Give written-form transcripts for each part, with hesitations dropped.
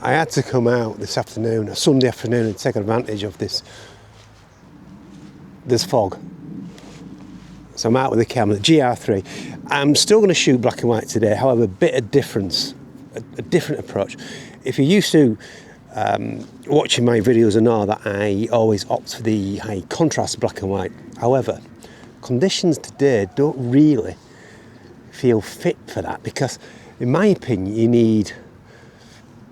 I had to come out this afternoon, a Sunday afternoon, and take advantage of this fog. So I'm out with the camera, the GR3. I'm still going to shoot black and white today, however, a bit of difference, a different approach. If you're used to watching my videos and know that I always opt for the high contrast black and white. However, conditions today don't really feel fit for that because, in my opinion, you need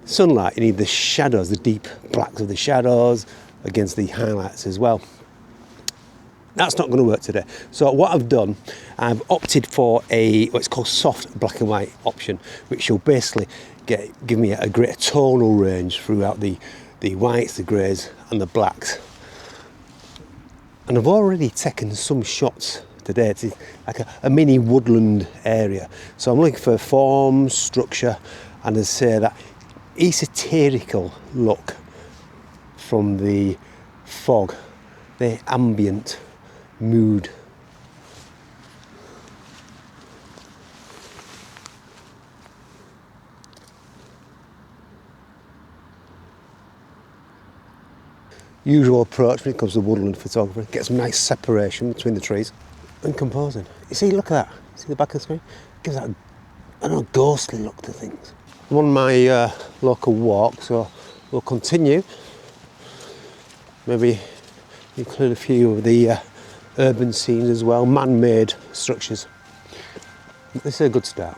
sunlight, you need the shadows, the deep blacks of the shadows against the highlights as well. That's not going to work today. So what I've done, I've opted for what's called soft black and white option, which will basically give me a greater tonal range throughout the whites, the greys and the blacks. And I've already taken some shots today. It's like a mini woodland area. So I'm looking for form, structure, and as I say, that esoterical look from the fog, the ambient mood. Usual approach when it comes to woodland photography, get some nice separation between the trees and composing. You see, look at that, see the back of the screen? It gives that, I don't know, ghostly look to things. I'm on my local walk, so we'll continue. Maybe include a few of the urban scenes as well, man-made structures. This is a good start.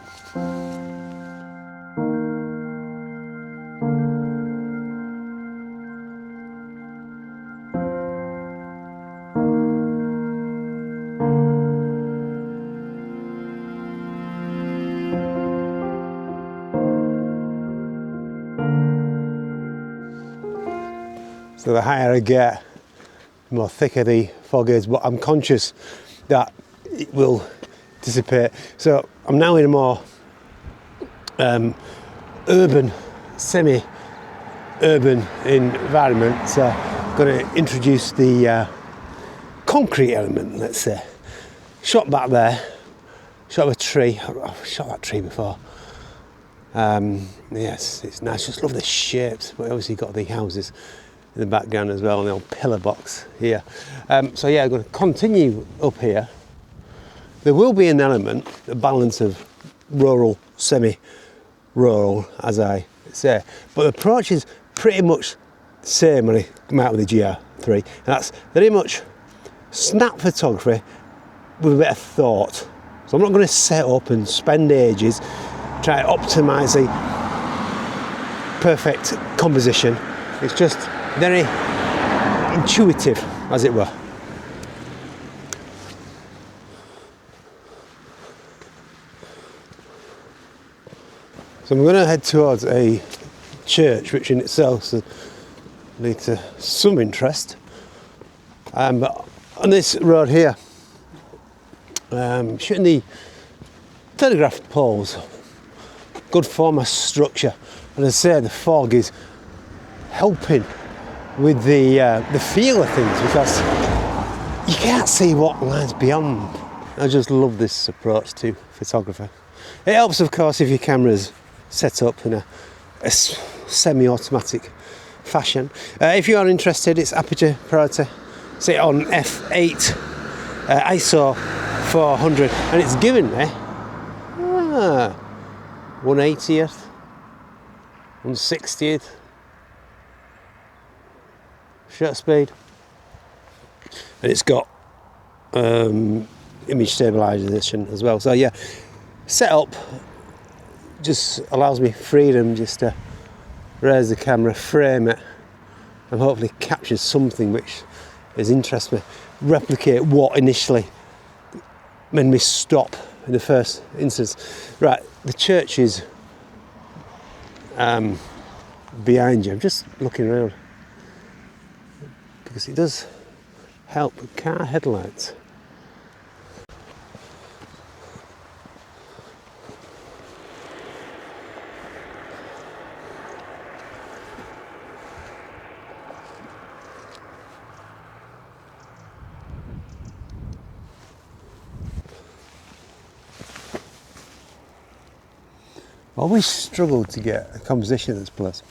So the higher I get, the more thicker the fog is, but I'm conscious that it will dissipate. So I'm now in a more urban, semi-urban environment. So I'm going to introduce the concrete element, let's say. Shot back there, shot a tree. I've shot that tree before. Yes, it's nice. Just love the shapes. But obviously got the houses in the background as well, and the old pillar box here. So yeah, I'm going to continue up here. There will be an element, a balance of rural, semi-rural, as I say, but the approach is pretty much the same when I come out with the GR3, and that's very much snap photography with a bit of thought. So I'm not going to set up and spend ages trying to optimise the perfect composition. It's just very intuitive, as it were. So I'm going to head towards a church, which in itself leads to some interest. But on this road here, shooting the telegraph poles, good form of structure, and as I say, the fog is helping with the feel of things because you can't see what lies beyond. I just love this approach to photography. It helps, of course, if your camera's set up in a semi-automatic fashion. If you are interested, it's aperture priority. Say on f8, ISO 400, and it's given me 180th, 160th shutter speed, and it's got image stabilization as well. So yeah, setup just allows me freedom just to raise the camera, frame it, and hopefully capture something which is interests me, replicate what initially made me stop in the first instance. Right, the church is behind you. I'm just looking around because it does help with car headlights. I always struggled to get a composition of this place.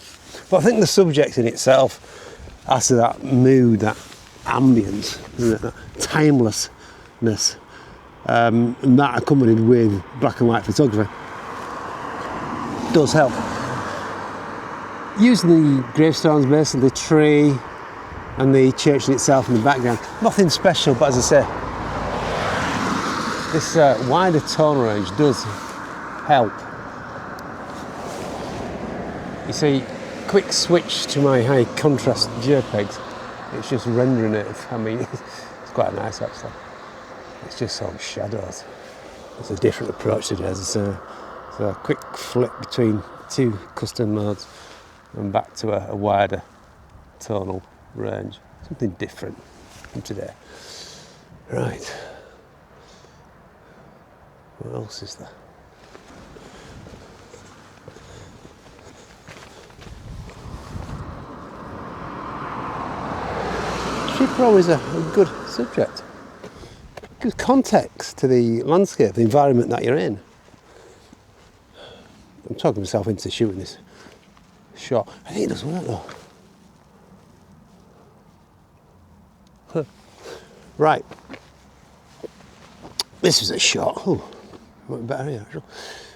But I think the subject in itself adds to that mood, that ambience, that timelessness, and that accompanied with black and white photography does help. Using the gravestones, basically the tree and the church in itself in the background, nothing special, but as I say, this wider tone range does help. You see, quick switch to my high contrast JPEGs, it's just rendering it. I mean, it's quite nice actually. It's just all shadows. It's a different approach to it, as I say. So a quick flip between two custom modes and back to a wider tonal range. Something different from today. Right. What else is there? Tree Pro is a good subject. Gives context to the landscape, the environment that you're in. I'm talking myself into shooting this shot. I think it does work though. Huh. Right. This is a shot. Oh, might be better here actually.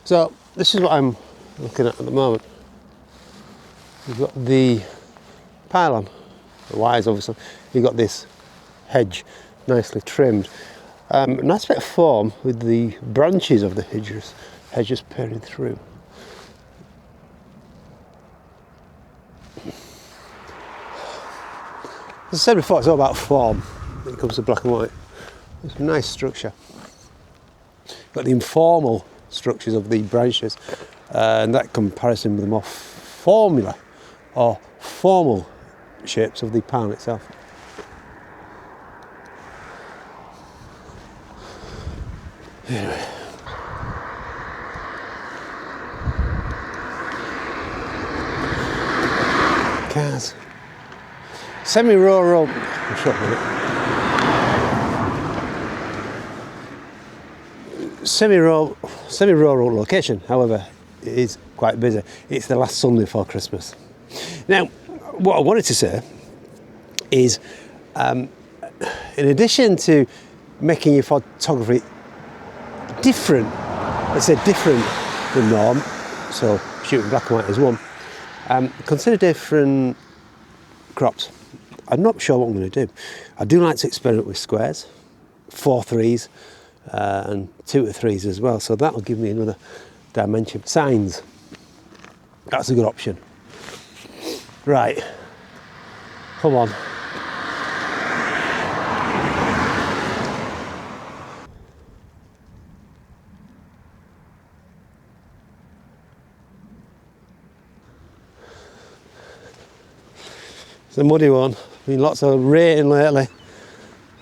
So this is what I'm looking at the moment. You've got the pylon, the wires obviously. You've got this hedge nicely trimmed. Nice bit of form with the branches of the hedges peering through. As I said before, it's all about form when it comes to black and white. It's a nice structure. Got the informal structures of the branches, and that comparison with the more formula or formal shapes of the pylon itself. Anyway. Cars. Semi-rural, semi-rural location, however, it is quite busy. It's the last Sunday before Christmas. Now, what I wanted to say is, in addition to making your photography different, let's say different than norm, so shooting black and white is one, consider different crops. I'm not sure what I'm going to do. I do like to experiment with squares, 4 3s and 2 to 3s as well, so that'll give me another dimension. Signs, that's a good option. Right, come on. It's a muddy one. Been lots of rain lately.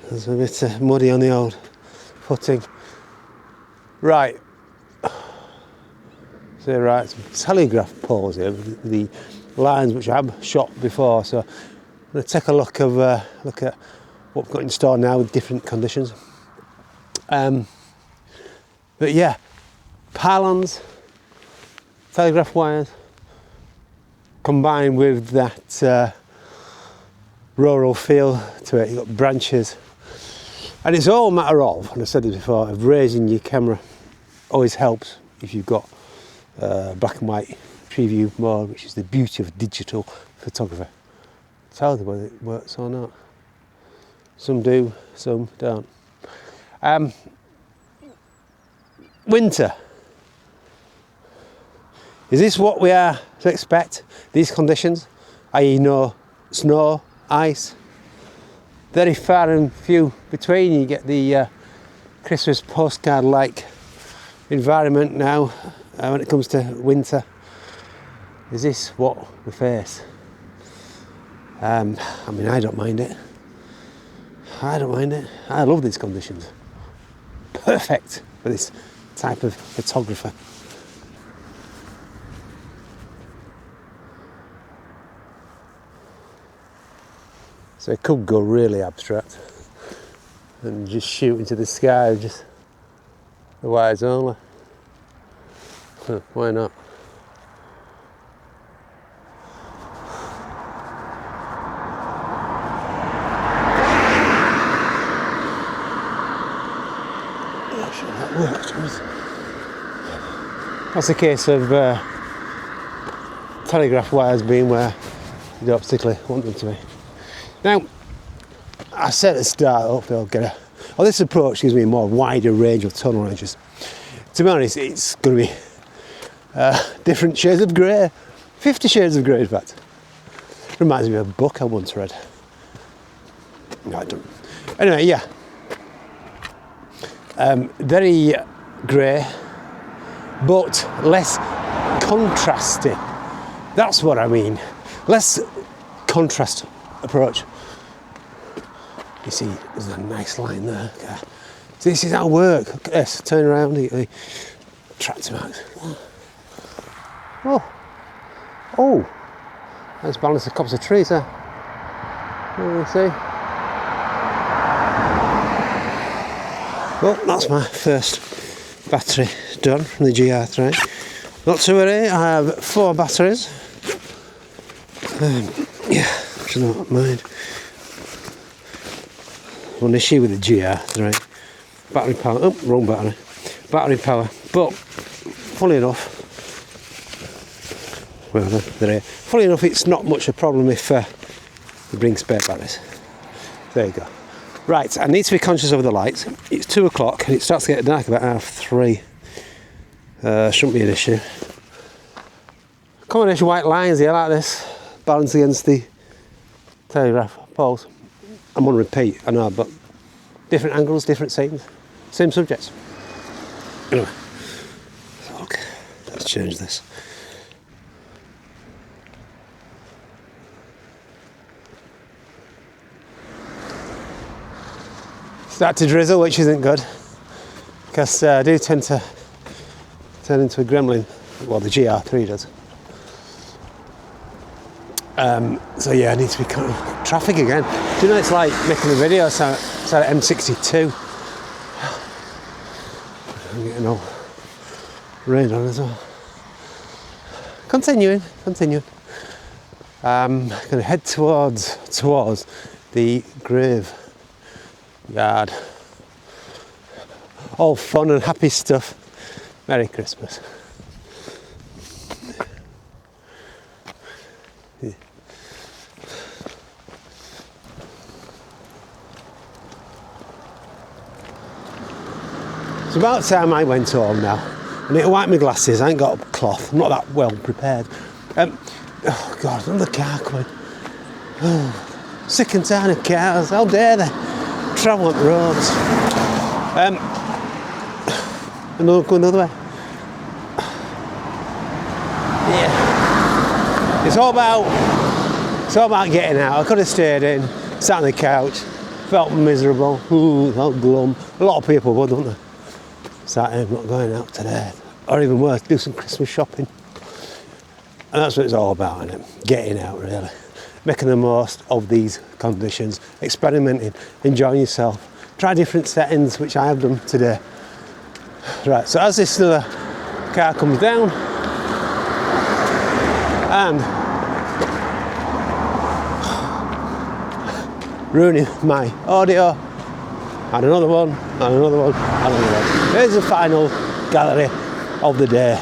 There's a bit muddy on the old footing. Right. So right, some telegraph poles here with the lines which I have shot before. So I'm going to take a look at what we've got in store now with different conditions. But yeah, pylons, telegraph wires, combined with that rural feel to it. You've got branches, and it's all a matter of, and I said this before, of raising your camera. Always helps if you've got black and white preview mode, which is the beauty of digital photography. Tell them whether it works or not. Some do, some don't. Winter. Is this what we are to expect? These conditions, i.e. no snow, ice, very far and few between. You get the Christmas postcard-like environment now when it comes to winter. Is this what we face? I mean, I don't mind it. I don't mind it. I love these conditions. Perfect for this type of photographer. So it could go really abstract and just shoot into the sky with just the wires only. Why not? That's a case of telegraph wires being where you don't particularly want them to be. Now, I said at the start, hopefully I'll get a... Oh, this approach gives me a more wider range of tonal ranges. To be honest, it's going to be different shades of grey. 50 shades of grey, in fact. Reminds me of a book I once read. No, I don't. Anyway, yeah. Very grey, but less contrasty. That's what I mean. Less contrast approach. You see, there's a nice line there. Okay. So this is how it works. Yes, turn around, the tractor marks. Oh, nice balance of copse of trees there. You see? Well, that's my first battery done from the GR3. Not to worry, I have 4 batteries. Yeah, I don't mind. One issue with the GR3. Battery power, oh, wrong battery. Battery power, but funny enough, well, they're here. Funny enough, it's not much a problem if you bring spare batteries. There you go. Right, I need to be conscious of the lights. It's 2 o'clock and it starts to get dark about 3:30. Shouldn't be an issue. Combination white lines here like this, balanced against the telegraph poles. I'm on repeat, I know, but different angles, different scenes, same subjects. Anyway, so look, let's change this. Start to drizzle, which isn't good, because I do tend to turn into a gremlin. Well, the GR3 does. So yeah, I need to be kind of traffic again. Do you know it's like making a video outside at M62? I'm getting all rain on as well. Continuing. I'm going to head towards the grave yard. All fun and happy stuff. Merry Christmas. It's about time I went home now. I need to wipe my glasses. I ain't got a cloth. I'm not that well prepared. Oh God, another car coming. Oh, sick and tired of cars. How dare they travel up the roads? Go another way. Yeah. It's all about getting out. I could have stayed in, sat on the couch, felt miserable, felt glum. A lot of people would, don't they? Sat here, not going out today. Or even worse, do some Christmas shopping. And that's what it's all about, isn't it? Getting out, really. Making the most of these conditions, experimenting, enjoying yourself. Try different settings, which I have done today. Right, so as this other car comes down, and ruining my audio, and another one, and another one, and another one. Here's the final gallery of the day.